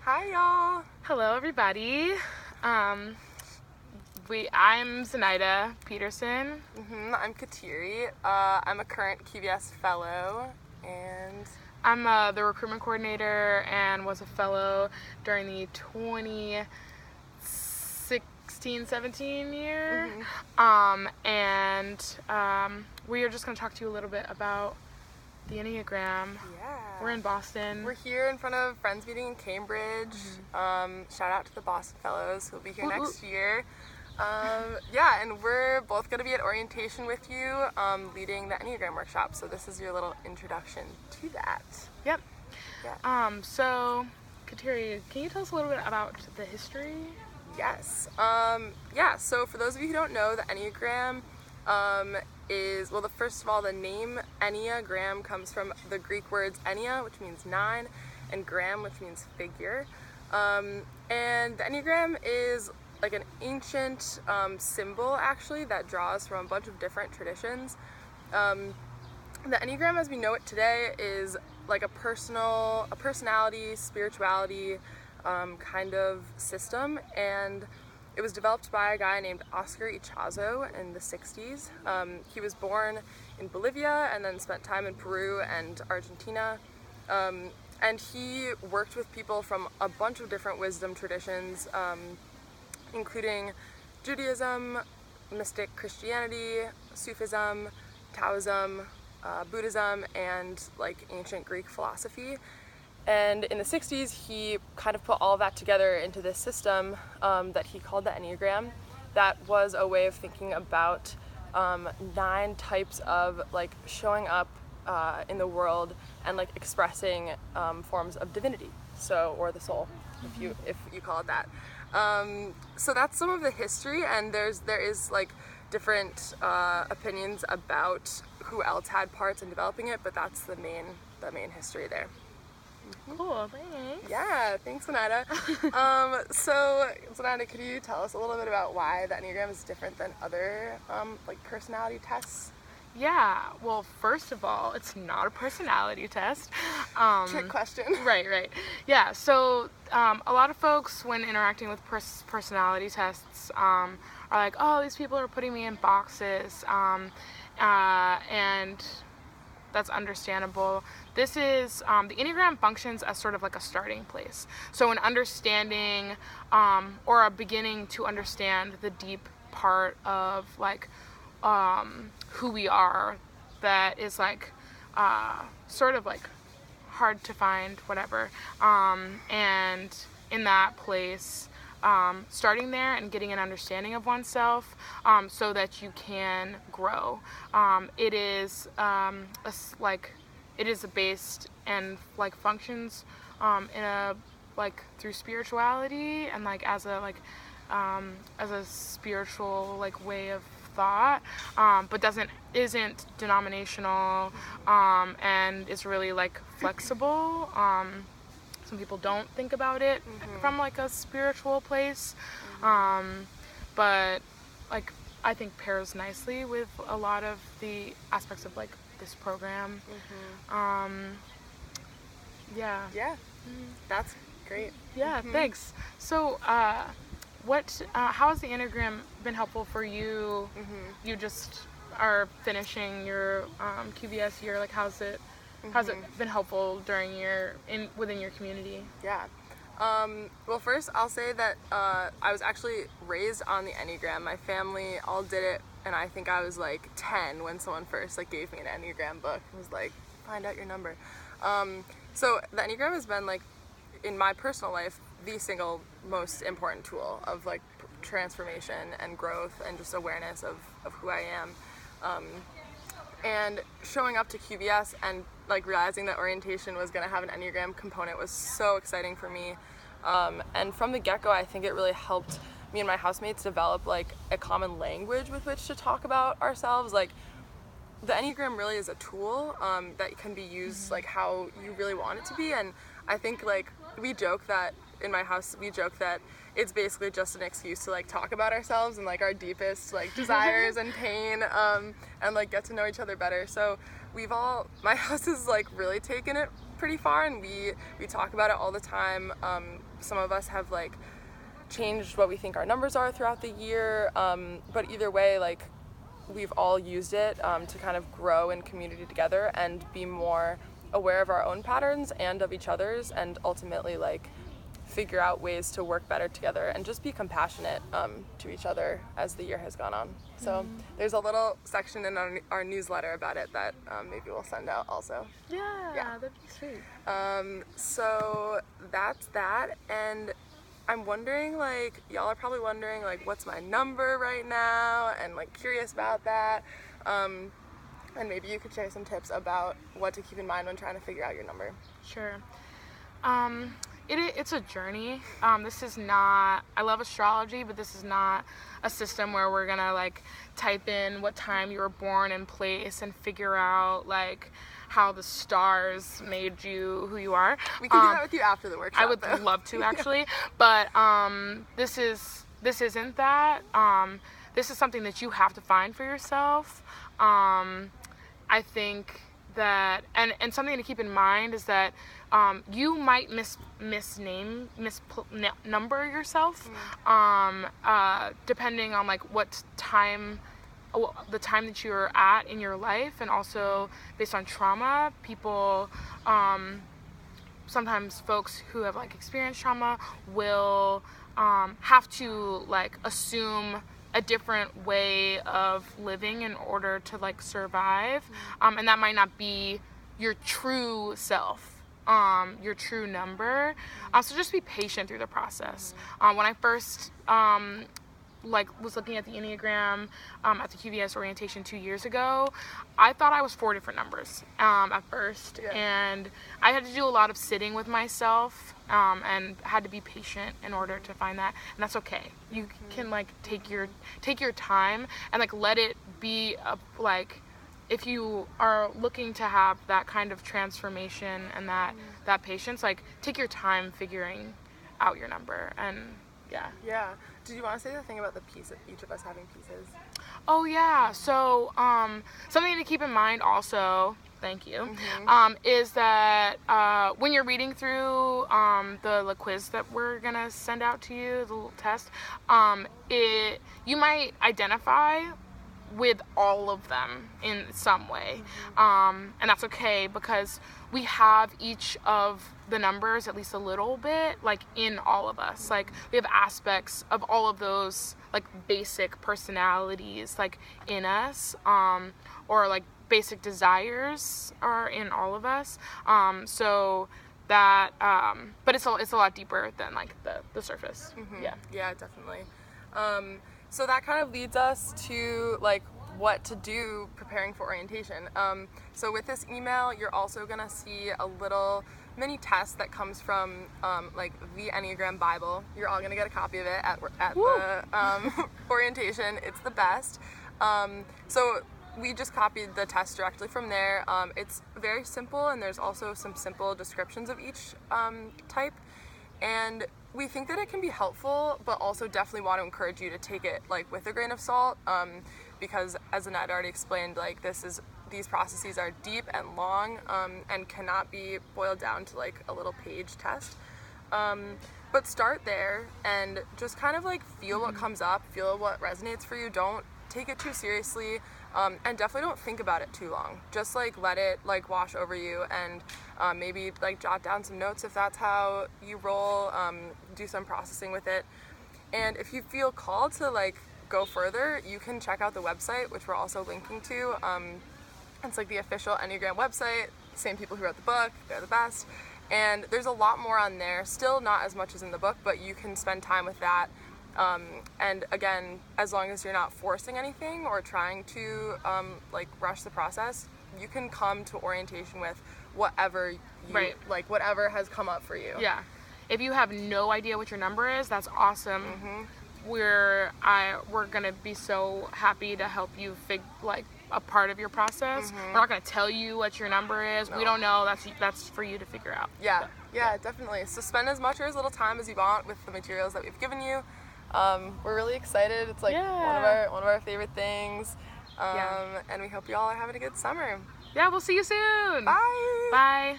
Hi, y'all. Hello, everybody. I'm Zenaida Peterson. I'm Kateri. I'm a current QVS fellow, and I'm the recruitment coordinator and was a fellow during the 2016-17 year. We are just going to talk to you a little bit about the Enneagram. yeah, We're in Boston. We're here in front of Friends Meeting in Cambridge. Shout out to the Boston Fellows who'll be here next year. And we're both going to be at orientation with you, leading the Enneagram workshop. So this is your little introduction to that. Yep. Yeah. So, Kateri, can you tell us a little bit about the history? Yes. So for those of you who don't know, the Enneagram is, well, first of all, the name Enneagram comes from the Greek words ennea, which means 9, and gram, which means figure. And the Enneagram is like an ancient symbol, actually, that draws from a bunch of different traditions. The Enneagram as we know it today is like a personality, spirituality kind of system, and it was developed by a guy named Oscar Ichazo in the 60s. He was born in Bolivia and then spent time in Peru and Argentina. And he worked with people from a bunch of different wisdom traditions, including Judaism, mystic Christianity, Sufism, Taoism, Buddhism, and like ancient Greek philosophy. And in the 60s, he kind of put all of that together into this system that he called the Enneagram. That was a way of thinking about 9 types of like showing up in the world and like expressing forms of divinity, or the soul, if you call it that. So that's some of the history, and there is like different opinions about who else had parts in developing it, but that's the main history there. Cool, thanks. Yeah, thanks, Zenaida. So, Zenaida, could you tell us a little bit about why the Enneagram is different than other like personality tests? Yeah, well, first of all, it's not a personality test. Trick question. Right. Yeah, so a lot of folks, when interacting with personality tests, are like, oh, these people are putting me in boxes, and that's understandable. This is, the Enneagram functions as sort of like a starting place. So an understanding, or a beginning to understand the deep part of like, who we are, that is like, sort of like hard to find, whatever. And in that place, starting there and getting an understanding of oneself, so that you can grow. It is based and like functions in a like through spirituality and like as a spiritual like way of thought, but isn't denominational, and is really like flexible. Some people don't think about it from like a spiritual place, but like I think pairs nicely with a lot of the aspects of like this program. That's great. Yeah, thanks. So how has the Enneagram been helpful for you? You just are finishing your QVS year. Like, how's it been helpful within your community? Yeah. Well, first I'll say that I was actually raised on the Enneagram. My family all did it, and I think I was like 10 when someone first like gave me an Enneagram book. It was like, find out your number. So the Enneagram has been like, in my personal life, the single most important tool of like transformation and growth and just awareness of who I am. And showing up to QVS and like realizing that orientation was going to have an Enneagram component was so exciting for me. And from the get-go, I think it really helped me and my housemates develop like a common language with which to talk about ourselves. Like, the Enneagram really is a tool that can be used like how you really want it to be. And I think like in my house we joke that it's basically just an excuse to like talk about ourselves and like our deepest like desires and pain, and like get to know each other better. So my house has like really taken it pretty far, and we talk about it all the time. Some of us have like changed what we think our numbers are throughout the year, but either way, like we've all used it to kind of grow in community together and be more aware of our own patterns and of each other's, and ultimately like figure out ways to work better together and just be compassionate to each other as the year has gone on. So there's a little section in our newsletter about it that maybe we'll send out also. Yeah, that'd be sweet. So that's that, and I'm wondering, like, y'all are probably wondering, like, what's my number right now, and like curious about that. And maybe you could share some tips about what to keep in mind when trying to figure out your number. Sure. It's a journey. This is not, I love astrology, but this is not a system where we're gonna like type in what time you were born and place and figure out like how the stars made you who you are. We can do that with you after the workshop. I would love to actually, but this isn't that. This is something that you have to find for yourself. I think that, and something to keep in mind is that you might number yourself, depending on like what time, the time that you're at in your life, and also based on trauma. People, sometimes folks who have like experienced trauma will have to like assume a different way of living in order to like survive, and that might not be your true self, your true number. So just be patient through the process. When I first was looking at the Enneagram at the QVS Orientation 2 years ago, I thought I was 4 different numbers at first, and I had to do a lot of sitting with myself, and had to be patient in order to find that, and that's okay. You can like take your time and like let it be like, if you are looking to have that kind of transformation and that patience, like take your time figuring out your number. And yeah. Did you want to say the thing about the piece of each of us having pieces? Oh yeah. So something to keep in mind also, thank you, is that when you're reading through the quiz that we're gonna send out to you, the little test, you might identify with all of them in some way, and that's okay, because we have each of the numbers at least a little bit like in all of us. Like we have aspects of all of those like basic personalities like in us, or like basic desires are in all of us, so that but it's a lot deeper than like the surface. Yeah, definitely. So that kind of leads us to like what to do preparing for orientation. So with this email, you're also gonna see a little mini test that comes from like the Enneagram Bible. You're all gonna get a copy of it at the orientation. It's the best. So we just copied the test directly from there. It's very simple, and there's also some simple descriptions of each type. And we think that it can be helpful, but also definitely want to encourage you to take it like with a grain of salt, because as Zenaida already explained, like these processes are deep and long, and cannot be boiled down to like a little page test. But start there and just kind of like feel what comes up, feel what resonates for you. Don't take it too seriously, and definitely don't think about it too long. Just like let it like wash over you, and maybe like jot down some notes if that's how you roll, do some processing with it. And if you feel called to like go further, you can check out the website, which we're also linking to. It's like the official Enneagram website, same people who wrote the book, they're the best. And there's a lot more on there, still not as much as in the book, but you can spend time with that. And again, as long as you're not forcing anything or trying to like rush the process, you can come to orientation with whatever you like, whatever has come up for you. Yeah. If you have no idea what your number is, that's awesome. We're gonna be so happy to help you like a part of your process. We're not gonna tell you what your number is. No. We don't know. That's for you to figure out. Yeah, definitely. So spend as much or as little time as you want with the materials that we've given you. We're really excited. It's like one of our favorite things. And we hope you all are having a good summer. Yeah, we'll see you soon. Bye. Bye.